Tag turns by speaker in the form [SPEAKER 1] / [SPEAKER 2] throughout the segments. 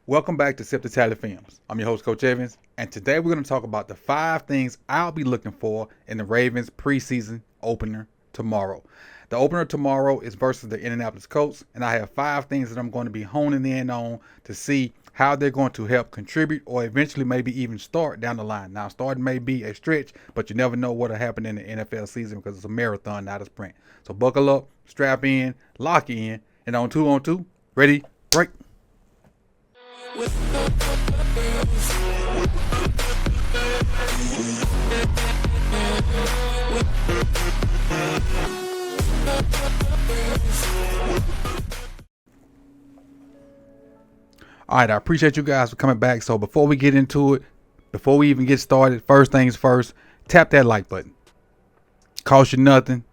[SPEAKER 1] Welcome back to Sip the Tally Films. I'm your host, Coach Evans, and today we're going to talk about the 5 things I'll be looking for in the Ravens preseason opener tomorrow. The opener tomorrow is versus the Indianapolis Colts, and I have 5 things that I'm going to be honing in on to see how they're going to help contribute or eventually maybe even start down the line. Now, starting may be a stretch, but you never know what will happen in the NFL season because it's a marathon, not a sprint. So buckle up, strap in, lock in, and on 2, ready, break. All right, I appreciate you guys for coming back. So before we get into it, before we even get started, first things first, tap that like button. Costs you nothing,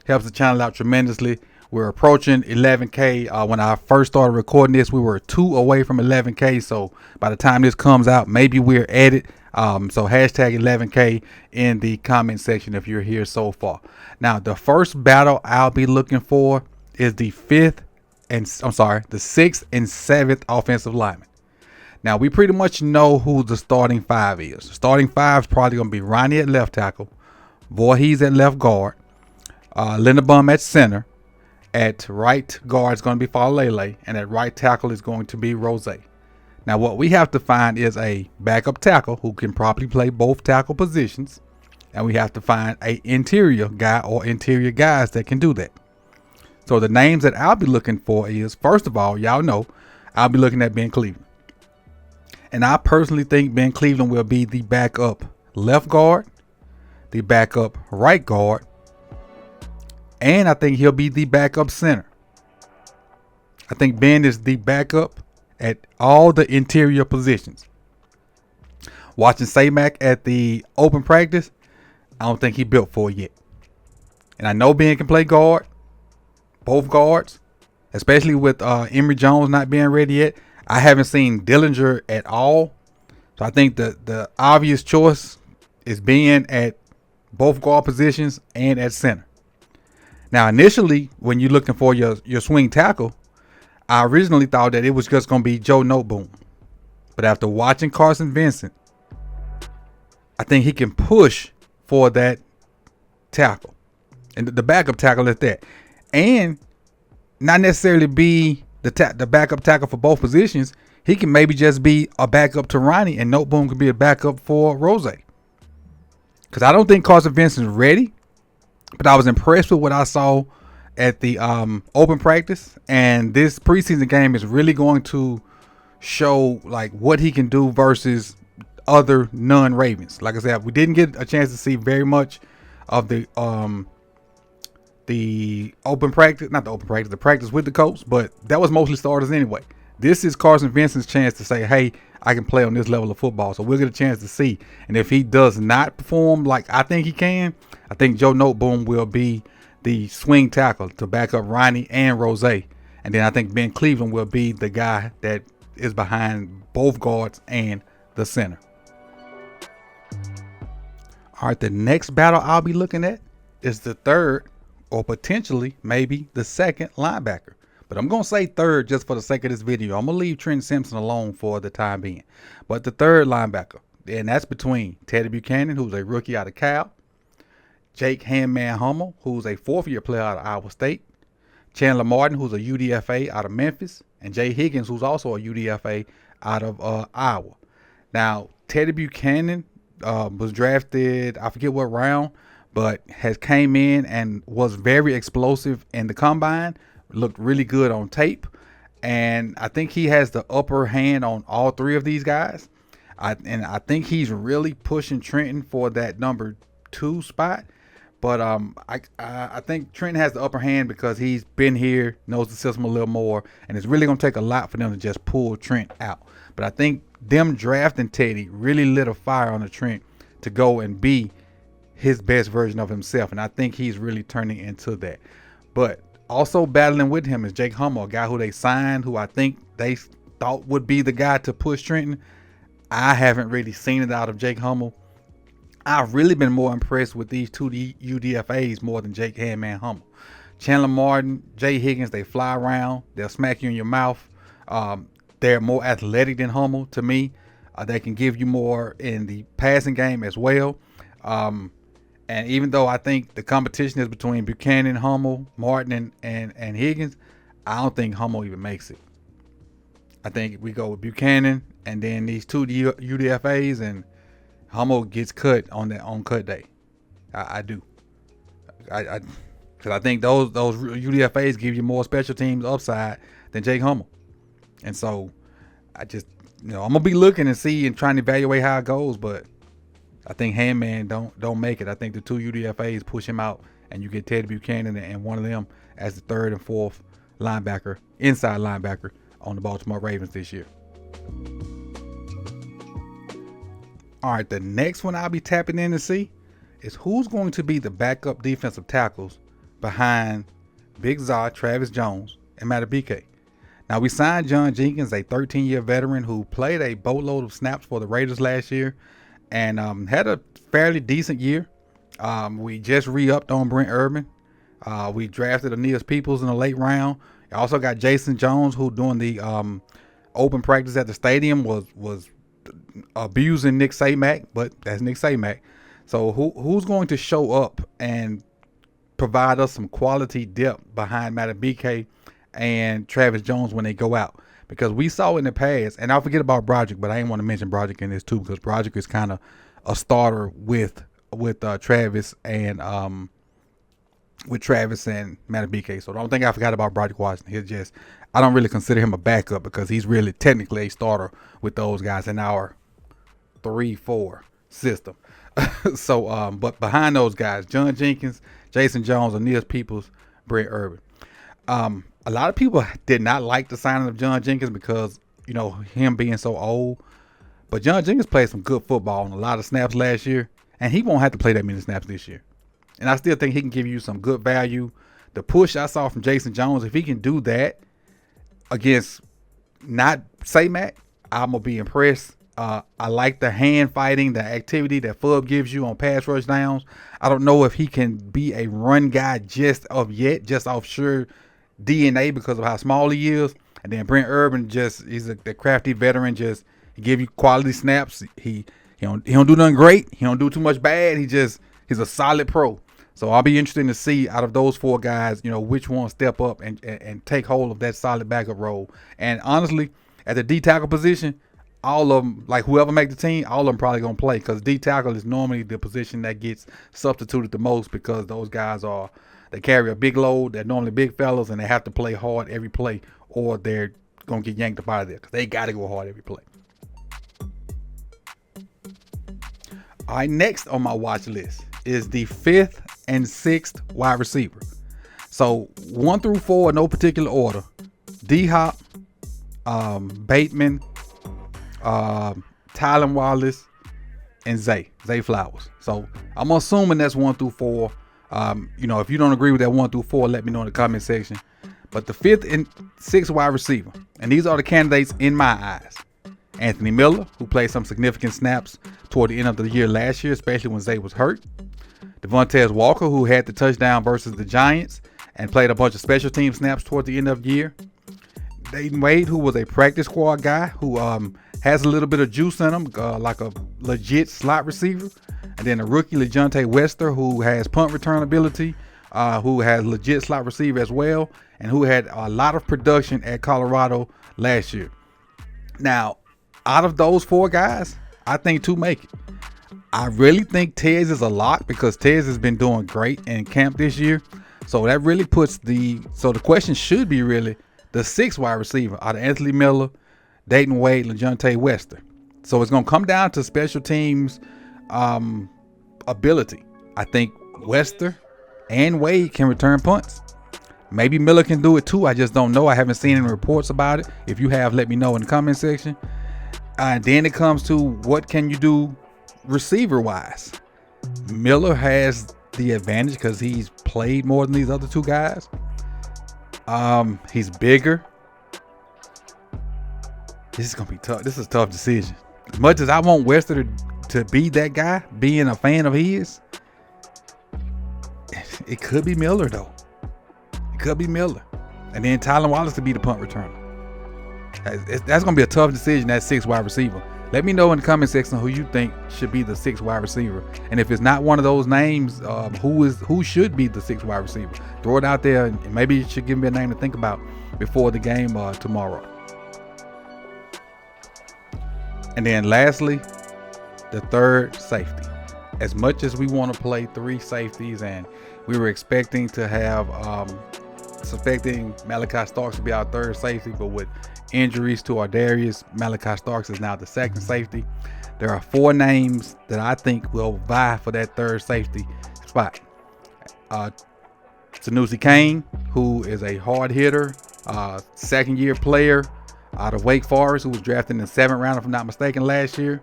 [SPEAKER 1] helps the channel out tremendously. We're approaching 11K. When I first started recording this, we were 2 away from 11K. So by the time this comes out, maybe we're at it. So hashtag 11K in the comment section if you're here so far. Now, the first battle I'll be looking for is the 6th and 7th offensive lineman. Now, we pretty much know who the starting 5 is. The starting 5 is probably going to be Ronnie at left tackle, Voorhees at left guard, Linderbaum at center. At right guard is going to be Falele, and at right tackle is going to be Rose. Now, what we have to find is a backup tackle who can probably play both tackle positions, and we have to find an interior guy or interior guys that can do that. So the names that I'll be looking for is, first of all, y'all know, I'll be looking at Ben Cleveland. And I personally think Ben Cleveland will be the backup left guard, the backup right guard, and I think he'll be the backup center. I think Ben is the backup at all the interior positions. Watching Saymac at the open practice, I don't think he built for it yet. And I know Ben can play guard, both guards, especially with Emory Jones not being ready yet. I haven't seen Dillinger at all. So I think the obvious choice is Ben at both guard positions and at center. Now, initially, when you're looking for your swing tackle, I originally thought that it was just going to be Joe Noteboom. But after watching Carson Vincent, I think he can push for that tackle. And the backup tackle at that. And not necessarily be the backup tackle for both positions. He can maybe just be a backup to Ronnie, and Noteboom could be a backup for Rose. Because I don't think Carson Vincent's ready. But I was impressed with what I saw at the open practice, and this preseason game is really going to show like what he can do versus other non-Ravens. Like I said, we didn't get a chance to see very much of the open practice, not the open practice, the practice with the Colts, but that was mostly starters anyway. This is Carson Vincent's chance to say, hey, I can play on this level of football. So we'll get a chance to see. And if he does not perform like I think he can, I think Joe Noteboom will be the swing tackle to back up Ronnie and Rose. And then I think Ben Cleveland will be the guy that is behind both guards and the center. All right, the next battle I'll be looking at is the 3rd or potentially maybe the 2nd linebacker. But I'm going to say 3rd just for the sake of this video. I'm going to leave Trent Simpson alone for the time being. But the 3rd linebacker, and that's between Teddy Buchanan, who's a rookie out of Cal, Jake Handman Hummel, who's a 4th-year player out of Iowa State, Chandler Martin, who's a UDFA out of Memphis, and Jay Higgins, who's also a UDFA out of Iowa. Now, Teddy Buchanan was drafted, I forget what round, but has came in and was very explosive in the combine. Looked really good on tape, and I think he has the upper hand on all 3 of these guys. I think he's really pushing Trenton for that number 2 spot. But I think Trenton has the upper hand because he's been here, knows the system a little more, and it's really going to take a lot for them to just pull Trent out. But I think them drafting Teddy really lit a fire on the Trent to go and be his best version of himself, and I think he's really turning into that. But also battling with him is Jake Hummel, a guy who they signed, who I think they thought would be the guy to push Trenton. I haven't really seen it out of Jake Hummel. I've really been more impressed with these 2 UDFAs more than Jake Handman Hummel. Chandler Martin, Jay Higgins, they fly around. They'll smack you in your mouth. they're more athletic than Hummel to me. They can give you more in the passing game as well. And even though I think the competition is between Buchanan, Hummel, Martin, and Higgins, I don't think Hummel even makes it. I think we go with Buchanan and then these two UDFAs, and Hummel gets cut on cut day. I do. Because I think those UDFAs give you more special teams upside than Jake Hummel. And so I just, I'm gonna be looking and see and trying to evaluate how it goes, but I think Handman don't make it. I think the two UDFAs push him out, and you get Ted Buchanan and one of them as the third and fourth linebacker, inside linebacker on the Baltimore Ravens this year. All right, the next one I'll be tapping in to see is who's going to be the backup defensive tackles behind Big Zah, Travis Jones, and Matabike. Now, we signed John Jenkins, a 13-year veteran who played a boatload of snaps for the Raiders last year and had a fairly decent year. We just re-upped on Brent Urban. We drafted Aeneas Peoples in the late round. Also got Jason Jones, who during the open practice at the stadium was abusing Nick Samac, but that's Nick Samac. So who's going to show up and provide us some quality depth behind Matabike and Travis Jones when they go out? Because we saw in the past, and I'll forget about Broderick, but I didn't want to mention Broderick in this too, because Broderick is kind of a starter with Travis and Matabike. So don't think I forgot about Broderick Washington. I don't really consider him a backup because he's really technically a starter with those guys in our 3-4 system. So, but behind those guys, John Jenkins, Jason Jones, Aeneas Peoples, Brent Urban. A lot of people did not like the signing of John Jenkins because, him being so old. But John Jenkins played some good football on a lot of snaps last year, and he won't have to play that many snaps this year. And I still think he can give you some good value. The push I saw from Jason Jones, if he can do that against not Samac, I'm going to be impressed. I like the hand fighting, the activity that Fubb gives you on pass rush downs. I don't know if he can be a run guy just off sure DNA because of how small he is. And then Brent Urban he's a crafty veteran, he give you quality snaps. He don't do nothing great. He don't do too much bad. He's a solid pro. So I'll be interested to see out of those four guys, which one step up and take hold of that solid backup role. And honestly, at the D tackle position, all of them, like whoever make the team, all of them probably going to play, because D tackle is normally the position that gets substituted the most, because those guys they carry a big load. They're normally big fellas, and they have to play hard every play, or they're going to get yanked up out of there, because they got to go hard every play. All right, next on my watch list is the 5th and 6th wide receiver. So 1 through 4 in no particular order. D-Hop, Bateman, Tylan Wallace, and Zay Flowers. So I'm assuming that's 1 through 4. If you don't agree with that 1 through 4, let me know in the comment section. But the 5th and 6th wide receiver, and these are the candidates in my eyes. Anthony Miller, who played some significant snaps toward the end of the year last year, especially when Zay was hurt. Devontae Walker, who had the touchdown versus the Giants and played a bunch of special team snaps toward the end of the year. Dayton Wade, who was a practice squad guy who has a little bit of juice in him, like a legit slot receiver. And then a rookie, LeJontay Wester, who has punt return ability, who has legit slot receiver as well, and who had a lot of production at Colorado last year. Now, out of those 4 guys, I think 2 make it. I really think Tez is a lock, because Tez has been doing great in camp this year. So that really puts the question should be really the 6th wide receiver out of Anthony Miller, Dayton Wade, and LeJontay Wester. So it's going to come down to special teams ability. I think Wester and Wade can return punts. Maybe Miller can do it too. I just don't know. I haven't seen any reports about it. If you have, let me know in the comment section. And then it comes to what can you do receiver wise. Miller has the advantage because he's played more than these other 2 guys. He's bigger. This is gonna be tough. This is a tough decision. As much as I want Wester to be that guy, being a fan of his, it could be Miller though. It could be Miller, and then Tylan Wallace could be the punt returner. That's going to be a tough decision, that 6th wide receiver. Let me know in the comment section who you think should be the 6th wide receiver. And if it's not one of those names, who should be the 6th wide receiver? Throw it out there, and maybe you should give me a name to think about before the game tomorrow. And then lastly, the 3rd safety. As much as we want to play 3 safeties, and we were expecting to have suspecting Malachi Starks to be our 3rd safety, but with injuries to Ardarius, Malachi Starks is now the 2nd safety. There are 4 names that I think will vie for that 3rd safety spot. Sanusi Kane, who is a hard hitter, 2nd-year player out of Wake Forest, who was drafted in the 7th round, if I'm not mistaken, last year.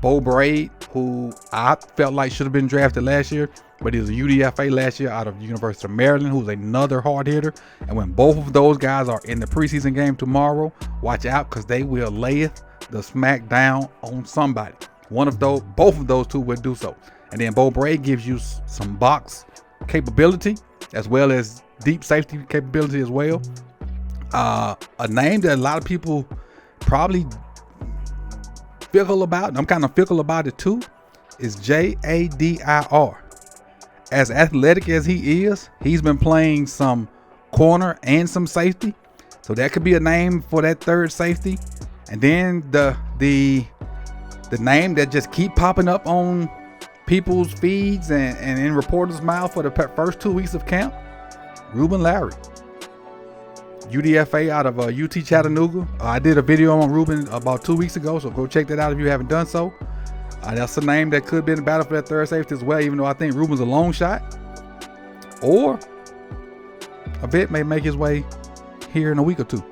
[SPEAKER 1] Bo Braid, who I felt like should have been drafted last year, but he was a UDFA last year out of the University of Maryland, who's another hard hitter. And when both of those guys are in the preseason game tomorrow, watch out, because they will lay the smack down on somebody. Both of those two will do so. And then Bo Braid gives you some box capability as well as deep safety capability as well. A name that a lot of people probably fickle about, and I'm kind of fickle about it too, is Jadir. As athletic as he is, he's been playing some corner and some safety, so that could be a name for that 3rd safety. And then the name that just keep popping up on people's feeds and in reporters' mouth for the first 2 weeks of camp, Ruben Lowry, UDFA out of UT Chattanooga. I did a video on Ruben about 2 weeks ago, so go check that out if you haven't done so. That's a name that could be in the battle for that 3rd safety as well, even though I think Ruben's a long shot. Or a vet may make his way here in a week or 2.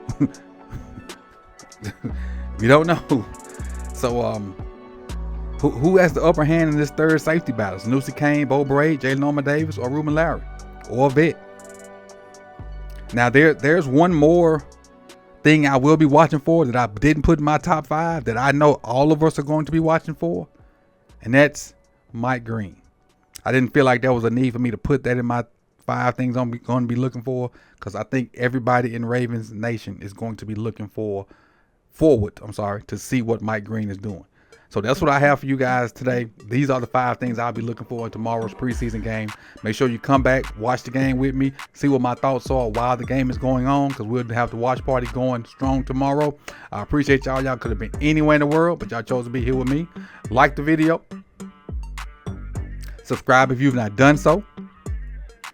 [SPEAKER 1] We don't know. So who has the upper hand in this 3rd safety battle? Sanusi Kane, Bo Braid, Jalen Armour-Davis, or Ruben Lowry, or a vet? Now there's one more thing I will be watching for that I didn't put in my top 5 that I know all of us are going to be watching for, and that's Mike Green. I didn't feel like there was a need for me to put that in my 5 things I'm going to be looking for, because I think everybody in Ravens Nation is going to be looking forward to see what Mike Green is doing. So that's what I have for you guys today. These are the 5 things I'll be looking for in tomorrow's preseason game. Make sure you come back, watch the game with me, see what my thoughts are while the game is going on, because we'll have the watch party going strong tomorrow. I appreciate y'all. Y'all could have been anywhere in the world, but y'all chose to be here with me. Like the video. Subscribe if you've not done so.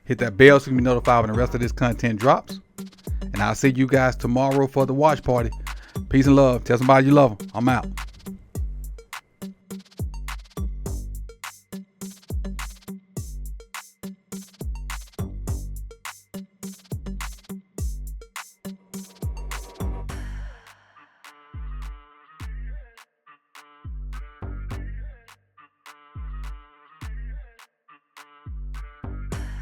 [SPEAKER 1] Hit that bell so you can be notified when the rest of this content drops. And I'll see you guys tomorrow for the watch party. Peace and love. Tell somebody you love them. I'm out.